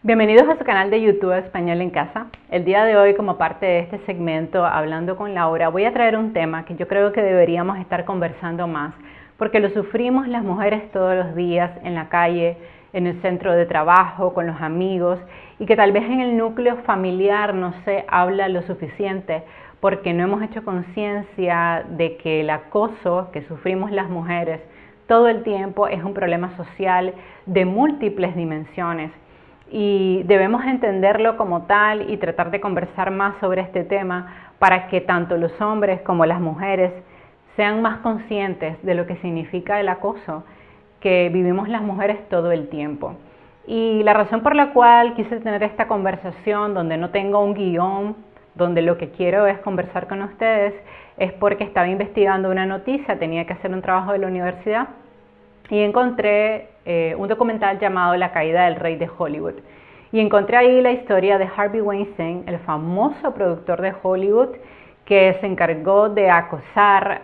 Bienvenidos a su canal de YouTube Español en Casa. El día de hoy, como parte de este segmento Hablando con Laura, voy a traer un tema que yo creo que deberíamos estar conversando más, porque lo sufrimos las mujeres todos los días en la calle, en el centro de trabajo, con los amigos, y que tal vez en el núcleo familiar no se habla lo suficiente, porque no hemos hecho conciencia de que el acoso que sufrimos las mujeres todo el tiempo es un problema social de múltiples dimensiones. Y debemos entenderlo como tal y tratar de conversar más sobre este tema para que tanto los hombres como las mujeres sean más conscientes de lo que significa el acoso que vivimos las mujeres todo el tiempo. Y la razón por la cual quise tener esta conversación donde no tengo un guión, donde lo que quiero es conversar con ustedes, es porque estaba investigando una noticia, tenía que hacer un trabajo de la universidad y encontré un documental llamado La caída del rey de Hollywood. Y encontré ahí la historia de Harvey Weinstein, el famoso productor de Hollywood, que se encargó de acosar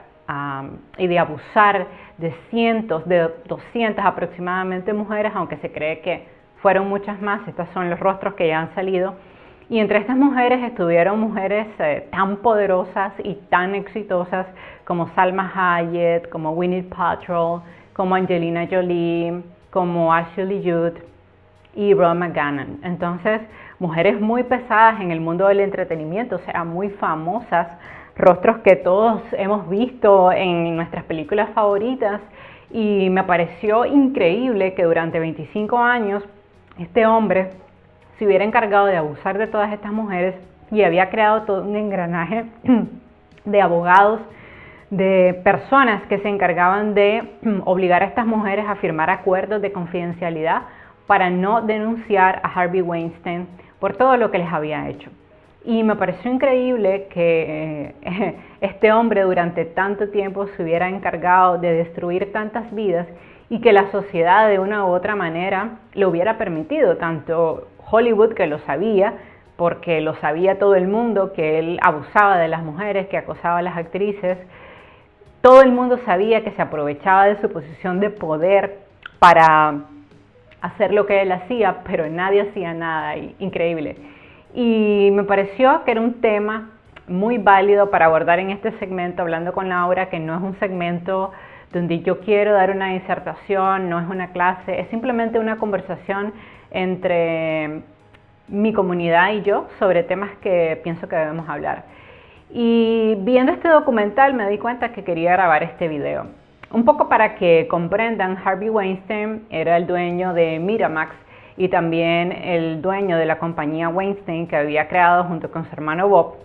y de abusar de cientos, de 200 aproximadamente mujeres, aunque se cree que fueron muchas más. Estos son los rostros que ya han salido. Y entre estas mujeres estuvieron mujeres tan poderosas y tan exitosas como Salma Hayek, como Gwyneth Paltrow, como Angelina Jolie, como Ashley Judd y Rose McGowan. Entonces, mujeres muy pesadas en el mundo del entretenimiento, o sea, muy famosas, rostros que todos hemos visto en nuestras películas favoritas, y me pareció increíble que durante 25 años este hombre se hubiera encargado de abusar de todas estas mujeres y había creado todo un engranaje de abogados, de personas que se encargaban de obligar a estas mujeres a firmar acuerdos de confidencialidad para no denunciar a Harvey Weinstein por todo lo que les había hecho. Y me pareció increíble que este hombre durante tanto tiempo se hubiera encargado de destruir tantas vidas y que la sociedad de una u otra manera lo hubiera permitido, tanto Hollywood, que lo sabía, porque lo sabía todo el mundo, que él abusaba de las mujeres, que acosaba a las actrices. Todo el mundo sabía que se aprovechaba de su posición de poder para hacer lo que él hacía, pero nadie hacía nada. Increíble. Y me pareció que era un tema muy válido para abordar en este segmento Hablando con Laura, que no es un segmento donde yo quiero dar una disertación, no es una clase, es simplemente una conversación entre mi comunidad y yo sobre temas que pienso que debemos hablar. Y viendo este documental me di cuenta que quería grabar este video. Un poco para que comprendan, Harvey Weinstein era el dueño de Miramax y también el dueño de la compañía Weinstein que había creado junto con su hermano Bob.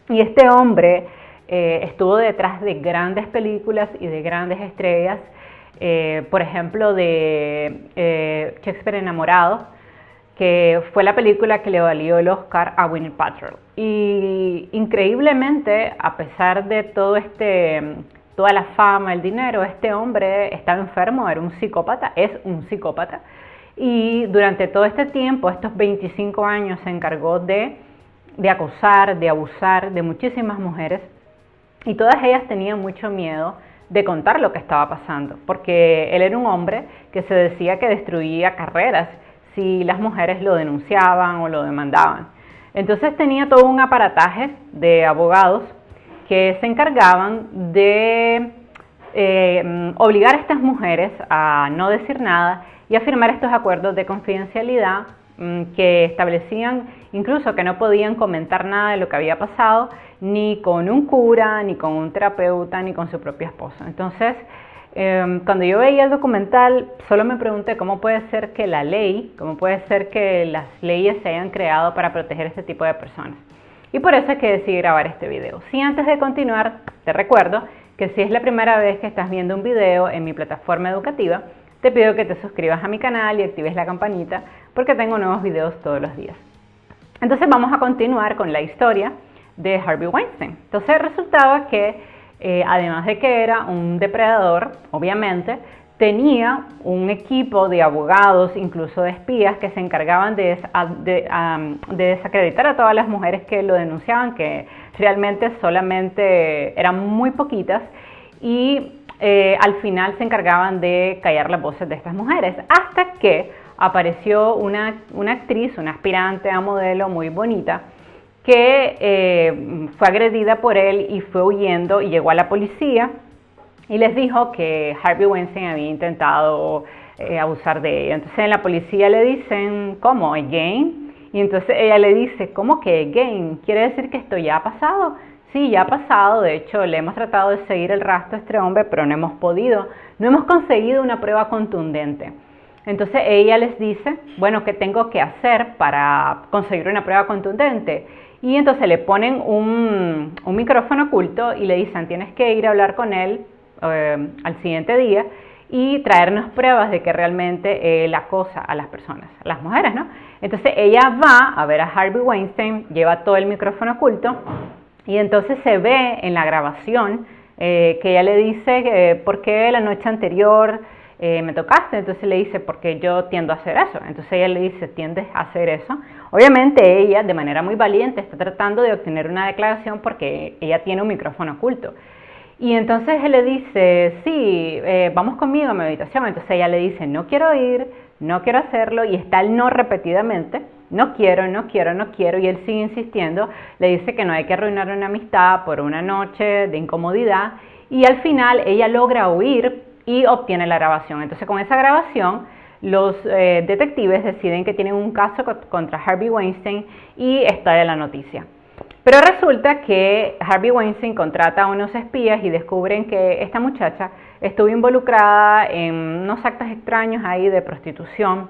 Y este hombre estuvo detrás de grandes películas y de grandes estrellas, por ejemplo de Shakespeare enamorado, que fue la película que le valió el Oscar a Gwyneth Paltrow. Y increíblemente, a pesar de toda la fama, el dinero, este hombre estaba enfermo, era un psicópata, es un psicópata. Y durante todo este tiempo, estos 25 años, se encargó de acosar, de abusar de muchísimas mujeres. Y todas ellas tenían mucho miedo de contar lo que estaba pasando, porque él era un hombre que se decía que destruía carreras si las mujeres lo denunciaban o lo demandaban. Entonces tenía todo un aparataje de abogados que se encargaban de obligar a estas mujeres a no decir nada y a firmar estos acuerdos de confidencialidad que establecían incluso que no podían comentar nada de lo que había pasado, ni con un cura, ni con un terapeuta, ni con su propio esposo. Entonces, cuando yo veía el documental, solo me pregunté cómo puede ser que cómo puede ser que las leyes se hayan creado para proteger este tipo de personas. Y por eso es que decidí grabar este video. Sí, antes de continuar, te recuerdo que si es la primera vez que estás viendo un video en mi plataforma educativa, te pido que te suscribas a mi canal y actives la campanita porque tengo nuevos videos todos los días. Entonces vamos a continuar con la historia de Harvey Weinstein. Entonces resultaba que además de que era un depredador, obviamente, tenía un equipo de abogados, incluso de espías, que se encargaban de desacreditar a todas las mujeres que lo denunciaban, que realmente solamente eran muy poquitas, y al final se encargaban de callar las voces de estas mujeres, hasta que apareció una actriz, una aspirante a modelo muy bonita, que fue agredida por él y fue huyendo y llegó a la policía y les dijo que Harvey Weinstein había intentado abusar de ella. Entonces en la policía le dicen, ¿cómo? ¿Again? Y entonces ella le dice, ¿cómo que again? ¿Quiere decir que esto ya ha pasado? Sí, ya ha pasado. De hecho, le hemos tratado de seguir el rastro a este hombre, pero no hemos podido. No hemos conseguido una prueba contundente. Entonces ella les dice, bueno, ¿qué tengo que hacer para conseguir una prueba contundente? Y entonces le ponen un micrófono oculto y le dicen, tienes que ir a hablar con él al siguiente día y traernos pruebas de que realmente él acosa a las personas, a las mujeres, ¿no? Entonces ella va a ver a Harvey Weinstein, lleva todo el micrófono oculto y entonces se ve en la grabación que ella le dice, ¿por qué la noche anterior me tocaste? Entonces le dice, porque yo tiendo a hacer eso. Entonces ella le dice, ¿tiendes a hacer eso? Obviamente ella, de manera muy valiente, está tratando de obtener una declaración porque ella tiene un micrófono oculto. Y entonces él le dice, sí, vamos conmigo a mi habitación. Entonces ella le dice, no quiero ir, no quiero hacerlo, y está el no repetidamente, no quiero, no quiero, no quiero, y él sigue insistiendo, le dice que no hay que arruinar una amistad por una noche de incomodidad, y al final ella logra huir y obtiene la grabación. Entonces con esa grabación los detectives deciden que tienen un caso contra Harvey Weinstein y está en la noticia. Pero resulta que Harvey Weinstein contrata a unos espías y descubren que esta muchacha estuvo involucrada en unos actos extraños ahí de prostitución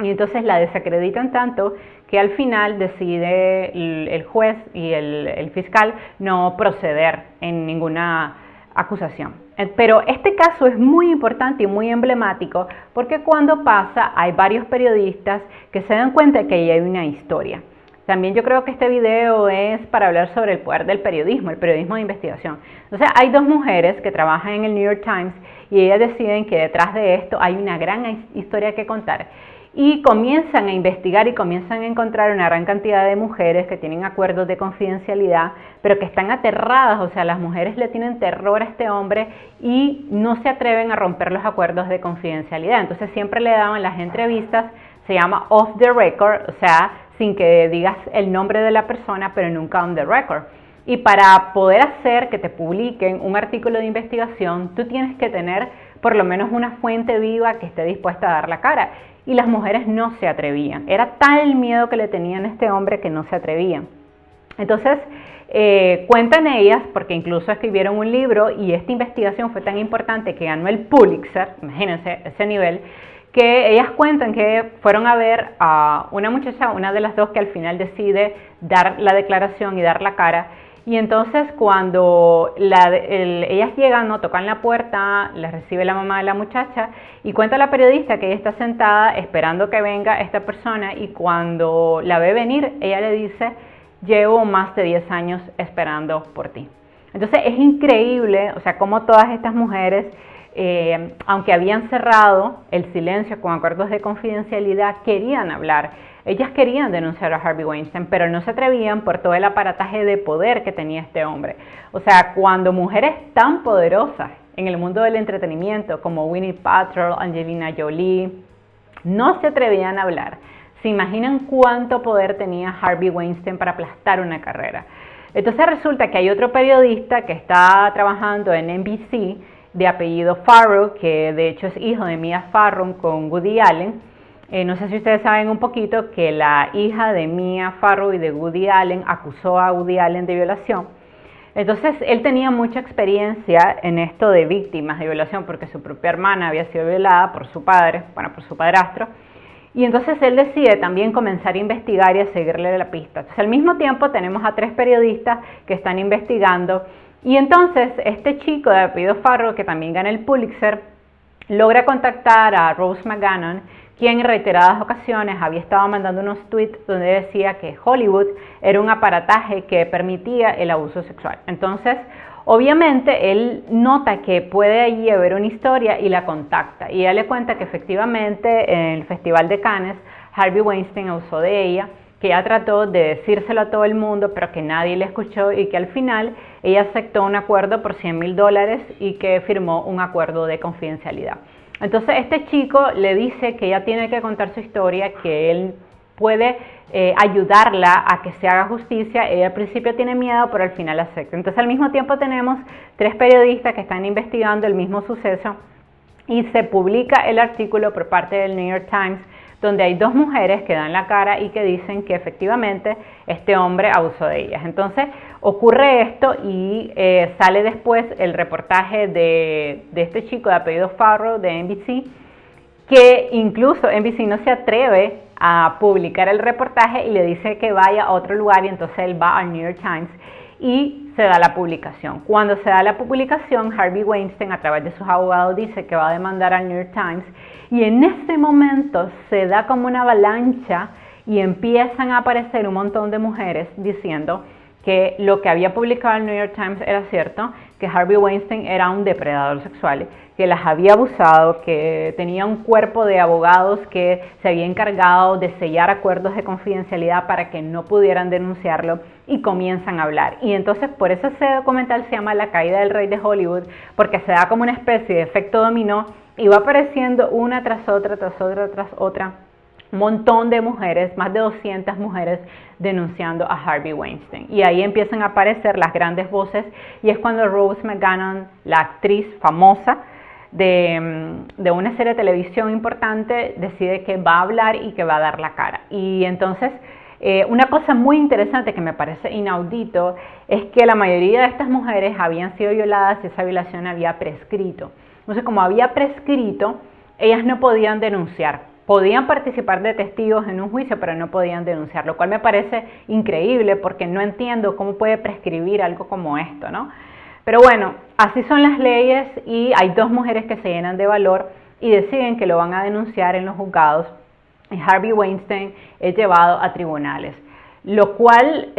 y entonces la desacreditan tanto que al final decide el juez y el fiscal no proceder en ninguna acusación. Pero este caso es muy importante y muy emblemático porque cuando pasa hay varios periodistas que se dan cuenta de que ahí hay una historia. También yo creo que este video es para hablar sobre el poder del periodismo, el periodismo de investigación. Entonces hay dos mujeres que trabajan en el New York Times y ellas deciden que detrás de esto hay una gran historia que contar. Y comienzan a investigar y comienzan a encontrar una gran cantidad de mujeres que tienen acuerdos de confidencialidad, pero que están aterradas, o sea, las mujeres le tienen terror a este hombre y no se atreven a romper los acuerdos de confidencialidad. Entonces siempre le daban las entrevistas, se llama off the record, o sea, sin que digas el nombre de la persona, pero nunca on the record. Y para poder hacer que te publiquen un artículo de investigación, tú tienes que tener por lo menos una fuente viva que esté dispuesta a dar la cara. Y las mujeres no se atrevían. Era tal el miedo que le tenían a este hombre que no se atrevían. Entonces, cuentan ellas, porque incluso escribieron un libro y esta investigación fue tan importante que ganó el Pulitzer, imagínense ese nivel, que ellas cuentan que fueron a ver a una muchacha, una de las dos que al final decide dar la declaración y dar la cara. Y entonces cuando ellas llegan, ¿no? Tocan la puerta, les recibe la mamá de la muchacha y cuenta la periodista que ella está sentada esperando que venga esta persona y cuando la ve venir, ella le dice, llevo más de 10 años esperando por ti. Entonces es increíble, o sea, cómo todas estas mujeres, aunque habían cerrado el silencio con acuerdos de confidencialidad, querían hablar. Ellas querían denunciar a Harvey Weinstein, pero no se atrevían por todo el aparataje de poder que tenía este hombre. O sea, cuando mujeres tan poderosas en el mundo del entretenimiento como Gwyneth Paltrow, Angelina Jolie, no se atrevían a hablar, ¿se imaginan cuánto poder tenía Harvey Weinstein para aplastar una carrera? Entonces resulta que hay otro periodista que está trabajando en NBC de apellido Farrow, que de hecho es hijo de Mia Farrow con Woody Allen. No sé si ustedes saben un poquito que la hija de Mia Farrow y de Woody Allen acusó a Woody Allen de violación. Entonces él tenía mucha experiencia en esto de víctimas de violación porque su propia hermana había sido violada por su padre, bueno, por su padrastro. Y entonces él decide también comenzar a investigar y a seguirle la pista. Entonces al mismo tiempo tenemos a 3 periodistas que están investigando. Y entonces este chico de apellido Farrow, que también gana el Pulitzer, logra contactar a Rose McGowan, quien en reiteradas ocasiones había estado mandando unos tweets donde decía que Hollywood era un aparataje que permitía el abuso sexual. Entonces, obviamente, él nota que puede allí haber una historia y la contacta. Y ella le cuenta que efectivamente en el Festival de Cannes, Harvey Weinstein abusó de ella, que ella trató de decírselo a todo el mundo, pero que nadie le escuchó y que al final ella aceptó un acuerdo por $100,000 y que firmó un acuerdo de confidencialidad. Entonces este chico le dice que ella tiene que contar su historia, que él puede ayudarla a que se haga justicia. Ella al principio tiene miedo, pero al final acepta. Entonces al mismo tiempo tenemos 3 periodistas que están investigando el mismo suceso y se publica el artículo por parte del New York Times, donde hay 2 mujeres que dan la cara y que dicen que efectivamente este hombre abusó de ellas. Entonces ocurre esto y sale después el reportaje de este chico de apellido Farrow de NBC, que incluso NBC no se atreve a publicar el reportaje y le dice que vaya a otro lugar, y entonces él va al New York Times y se da la publicación. Cuando se da la publicación, Harvey Weinstein a través de sus abogados dice que va a demandar al New York Times, y en ese momento se da como una avalancha y empiezan a aparecer un montón de mujeres diciendo que lo que había publicado el New York Times era cierto, que Harvey Weinstein era un depredador sexual, que las había abusado, que tenía un cuerpo de abogados que se había encargado de sellar acuerdos de confidencialidad para que no pudieran denunciarlo, y comienzan a hablar. Y entonces por eso ese documental se llama La caída del rey de Hollywood, porque se da como una especie de efecto dominó y va apareciendo una tras otra, tras otra, tras otra, un montón de mujeres, más de 200 mujeres denunciando a Harvey Weinstein. Y ahí empiezan a aparecer las grandes voces, y es cuando Rose McGowan, la actriz famosa de una serie de televisión importante, decide que va a hablar y que va a dar la cara. Y entonces una cosa muy interesante que me parece inaudito es que la mayoría de estas mujeres habían sido violadas y esa violación había prescrito. Entonces, como había prescrito, ellas no podían denunciar. Podían participar de testigos en un juicio, pero no podían denunciar, lo cual me parece increíble porque no entiendo cómo puede prescribir algo como esto, ¿no? Pero bueno, así son las leyes, y hay 2 mujeres que se llenan de valor y deciden que lo van a denunciar en los juzgados, y Harvey Weinstein es llevado a tribunales, lo cual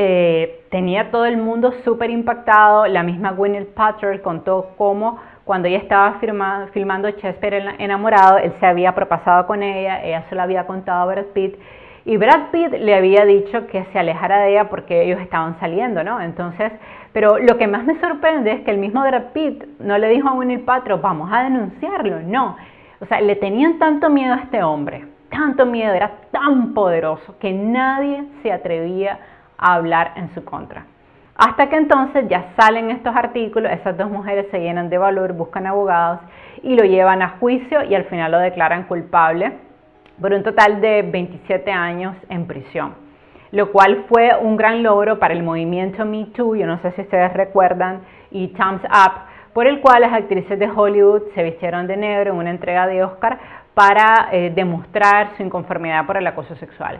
tenía todo el mundo súper impactado. La misma Gwyneth Paltrow contó cómo cuando ella estaba filmando Shakespeare enamorado, él se había propasado con ella se lo había contado a Brad Pitt, y Brad Pitt le había dicho que se alejara de ella porque ellos estaban saliendo, ¿no? Entonces, pero lo que más me sorprende es que el mismo Brad Pitt no le dijo a Gwyneth Paltrow, vamos a denunciarlo, no. O sea, le tenían tanto miedo a este hombre, tanto miedo, era tan poderoso que nadie se atrevía a hablar en su contra. Hasta que entonces ya salen estos artículos, esas 2 mujeres se llenan de valor, buscan abogados y lo llevan a juicio, y al final lo declaran culpable por un total de 27 años en prisión, lo cual fue un gran logro para el movimiento Me Too, yo no sé si ustedes recuerdan, y Thumbs Up, por el cual las actrices de Hollywood se vistieron de negro en una entrega de Oscar para demostrar su inconformidad por el acoso sexual.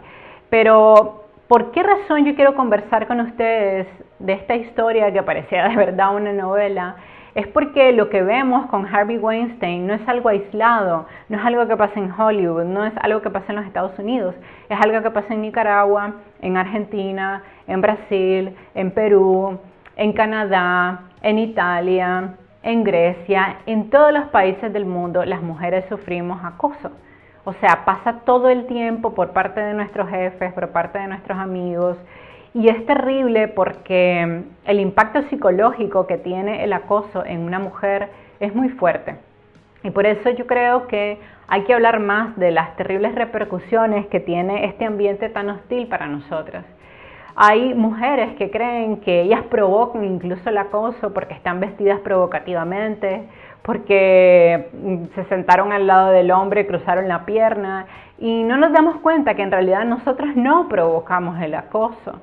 Pero ¿por qué razón yo quiero conversar con ustedes de esta historia que parecía de verdad una novela? Es porque lo que vemos con Harvey Weinstein no es algo aislado, no es algo que pasa en Hollywood, no es algo que pasa en los Estados Unidos, es algo que pasa en Nicaragua, en Argentina, en Brasil, en Perú, en Canadá, en Italia, en Grecia, en todos los países del mundo las mujeres sufrimos acoso. O sea, pasa todo el tiempo por parte de nuestros jefes, por parte de nuestros amigos, y es terrible porque el impacto psicológico que tiene el acoso en una mujer es muy fuerte. Y por eso yo creo que hay que hablar más de las terribles repercusiones que tiene este ambiente tan hostil para nosotras. Hay mujeres que creen que ellas provocan incluso el acoso porque están vestidas provocativamente, porque se sentaron al lado del hombre, cruzaron la pierna, y no nos damos cuenta que en realidad nosotros no provocamos el acoso.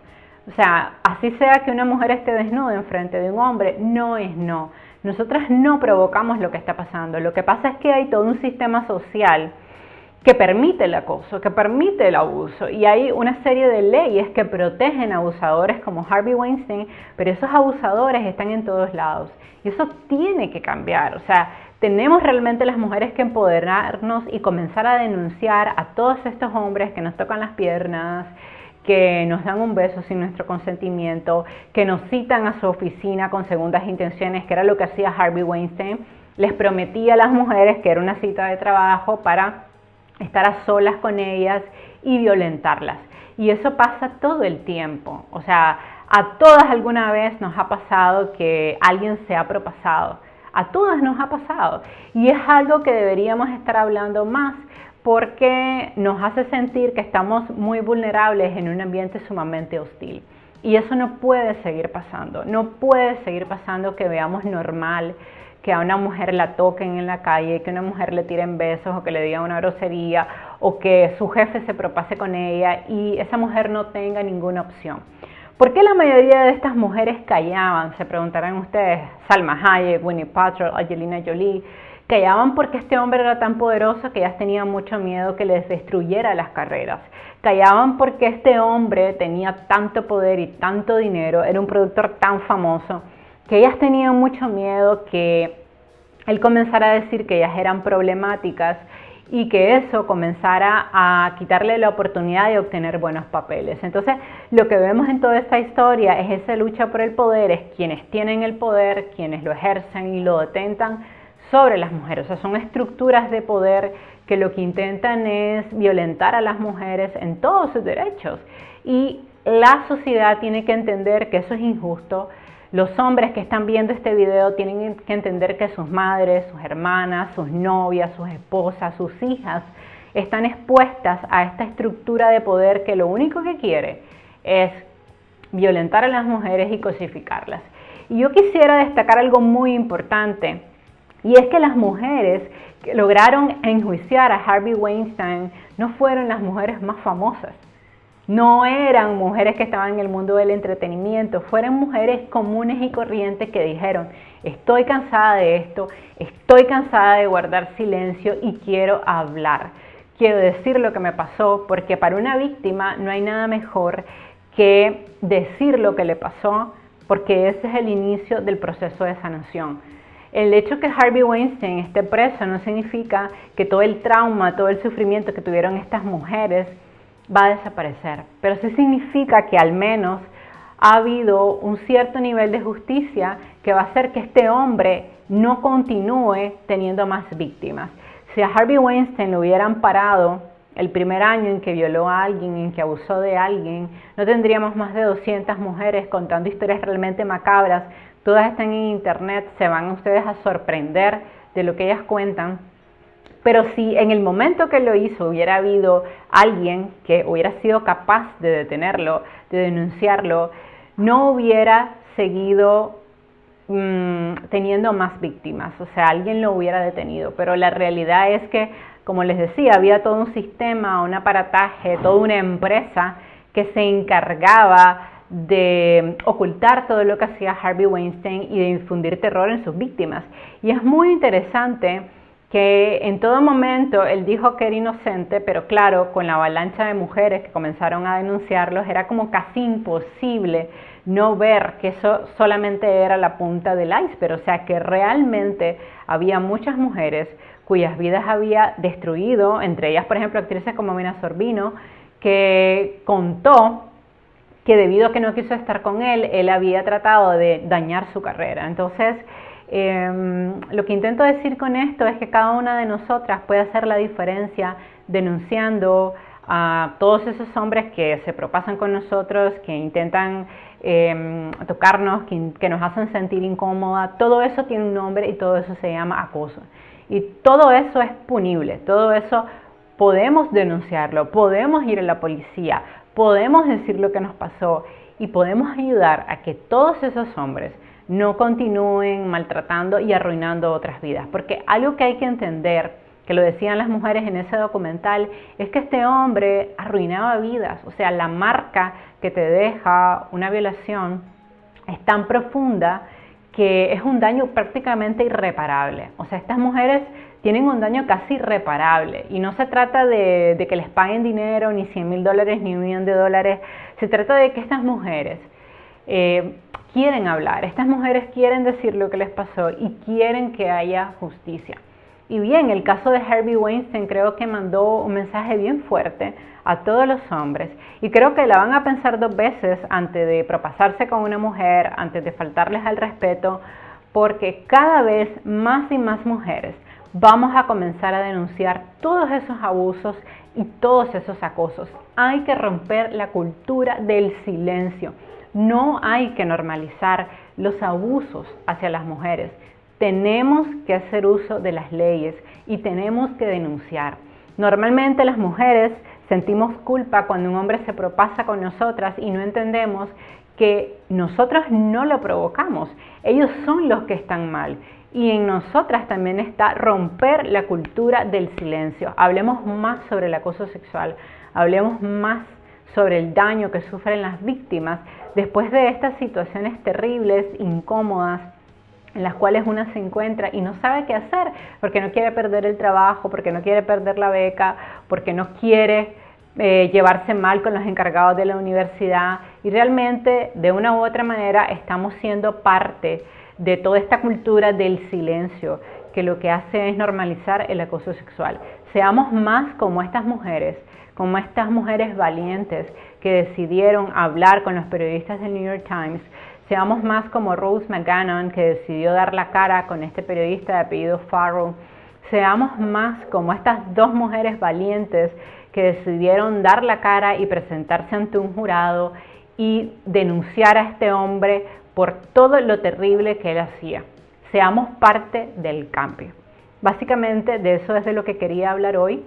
O sea, así sea que una mujer esté desnuda enfrente de un hombre, no es no. Nosotras no provocamos lo que está pasando. Lo que pasa es que hay todo un sistema social que permite el acoso, que permite el abuso, y hay una serie de leyes que protegen a abusadores como Harvey Weinstein, pero esos abusadores están en todos lados y eso tiene que cambiar. O sea, tenemos realmente las mujeres que empoderarnos y comenzar a denunciar a todos estos hombres que nos tocan las piernas, que nos dan un beso sin nuestro consentimiento, que nos citan a su oficina con segundas intenciones, que era lo que hacía Harvey Weinstein. Les prometía a las mujeres que era una cita de trabajo para estar a solas con ellas y violentarlas. Y eso pasa todo el tiempo. O sea, a todas alguna vez nos ha pasado que alguien se ha propasado A todas nos ha pasado y es algo que deberíamos estar hablando más porque nos hace sentir que estamos muy vulnerables en un ambiente sumamente hostil. Y eso no puede seguir pasando, no puede seguir pasando que veamos normal que a una mujer la toquen en la calle, que a una mujer le tiren besos o que le digan una grosería o que su jefe se propase con ella y esa mujer no tenga ninguna opción. ¿Por qué la mayoría de estas mujeres callaban? Se preguntarán ustedes, Salma Hayek, Gwyneth Paltrow, Angelina Jolie. Callaban porque este hombre era tan poderoso que ellas tenían mucho miedo que les destruyera las carreras. Callaban porque este hombre tenía tanto poder y tanto dinero, era un productor tan famoso, que ellas tenían mucho miedo que él comenzara a decir que ellas eran problemáticas y que eso comenzara a quitarle la oportunidad de obtener buenos papeles. Entonces, lo que vemos en toda esta historia es esa lucha por el poder, es quienes tienen el poder, quienes lo ejercen y lo detentan sobre las mujeres. O sea, son estructuras de poder que lo que intentan es violentar a las mujeres en todos sus derechos. Y la sociedad tiene que entender que eso es injusto. Los hombres que están viendo este video tienen que entender que sus madres, sus hermanas, sus novias, sus esposas, sus hijas están expuestas a esta estructura de poder que lo único que quiere es violentar a las mujeres y cosificarlas. Y yo quisiera destacar algo muy importante, y es que las mujeres que lograron enjuiciar a Harvey Weinstein no fueron las mujeres más famosas. No eran mujeres que estaban en el mundo del entretenimiento, fueron mujeres comunes y corrientes que dijeron, estoy cansada de esto, estoy cansada de guardar silencio y quiero hablar. Quiero decir lo que me pasó, porque para una víctima no hay nada mejor que decir lo que le pasó, porque ese es el inicio del proceso de sanación. El hecho que Harvey Weinstein esté preso no significa que todo el trauma, todo el sufrimiento que tuvieron estas mujeres va a desaparecer, pero sí significa que al menos ha habido un cierto nivel de justicia que va a hacer que este hombre no continúe teniendo más víctimas. Si a Harvey Weinstein lo hubieran parado el primer año en que violó a alguien, en que abusó de alguien, no tendríamos más de 200 mujeres contando historias realmente macabras. Todas están en internet, se van ustedes a sorprender de lo que ellas cuentan. Pero si en el momento que lo hizo hubiera habido alguien que hubiera sido capaz de detenerlo, de denunciarlo, no hubiera seguido teniendo más víctimas. O sea, alguien lo hubiera detenido. Pero la realidad es que, como les decía, había todo un sistema, un aparataje, toda una empresa que se encargaba de ocultar todo lo que hacía Harvey Weinstein y de infundir terror en sus víctimas. Y es muy interesante que en todo momento él dijo que era inocente, pero claro, con la avalancha de mujeres que comenzaron a denunciarlos, era como casi imposible no ver que eso solamente era la punta del iceberg, o sea que realmente había muchas mujeres cuyas vidas había destruido, entre ellas por ejemplo actrices como Mina Sorbino, que contó que debido a que no quiso estar con él había tratado de dañar su carrera. Entonces, lo que intento decir con esto es que cada una de nosotras puede hacer la diferencia denunciando a todos esos hombres que se propasan con nosotros, que intentan tocarnos, que nos hacen sentir incómoda. Todo eso tiene un nombre y todo eso se llama acoso. Y todo eso es punible, todo eso podemos denunciarlo, podemos ir a la policía, podemos decir lo que nos pasó y podemos ayudar a que todos esos hombres no continúen maltratando y arruinando otras vidas. Porque algo que hay que entender, que lo decían las mujeres en ese documental, es que este hombre arruinaba vidas. O sea, la marca que te deja una violación es tan profunda que es un daño prácticamente irreparable. O sea, estas mujeres tienen un daño casi irreparable y no se trata de que les paguen dinero, ni $100,000, ni $1,000,000. Se trata de que estas mujeres quieren hablar, estas mujeres quieren decir lo que les pasó y quieren que haya justicia. Y bien, el caso de Harvey Weinstein creo que mandó un mensaje bien fuerte a todos los hombres y creo que la van a pensar 2 veces antes de propasarse con una mujer, antes de faltarles al respeto, porque cada vez más y más mujeres vamos a comenzar a denunciar todos esos abusos y todos esos acosos. Hay que romper la cultura del silencio. No hay que normalizar los abusos hacia las mujeres. tenemos que hacer uso de las leyes y tenemos que denunciar. Normalmente las mujeres sentimos culpa cuando un hombre se propasa con nosotras y no entendemos que nosotros no lo provocamos. Ellos son los que están mal. Y en nosotras también está romper la cultura del silencio. Hablemos más sobre el acoso sexual, hablemos más sobre el daño que sufren las víctimas después de estas situaciones terribles, incómodas, en las cuales una se encuentra y no sabe qué hacer, porque no quiere perder el trabajo, porque no quiere perder la beca, porque no quiere llevarse mal con los encargados de la universidad, y realmente de una u otra manera estamos siendo parte de toda esta cultura del silencio, que lo que hace es normalizar el acoso sexual. Seamos más como estas mujeres valientes que decidieron hablar con los periodistas del New York Times. Seamos más como Rose McGowan, que decidió dar la cara con este periodista de apellido Farrell. Seamos más como estas dos mujeres valientes que decidieron dar la cara y presentarse ante un jurado y denunciar a este hombre por todo lo terrible que él hacía. Seamos parte del cambio. Básicamente de eso es de lo que quería hablar hoy.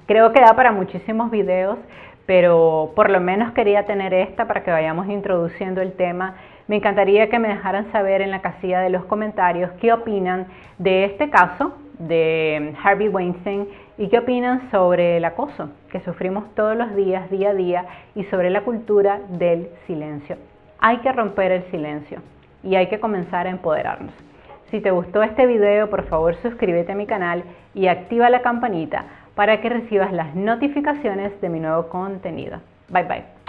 Creo que da para muchísimos videos, pero por lo menos quería tener esta para que vayamos introduciendo el tema. Me encantaría que me dejaran saber en la casilla de los comentarios qué opinan de este caso de Harvey Weinstein y qué opinan sobre el acoso que sufrimos todos los días, día a día, y sobre la cultura del silencio. Hay que romper el silencio y hay que comenzar a empoderarnos. Si te gustó este video, por favor suscríbete a mi canal y activa la campanita para que recibas las notificaciones de mi nuevo contenido. Bye bye.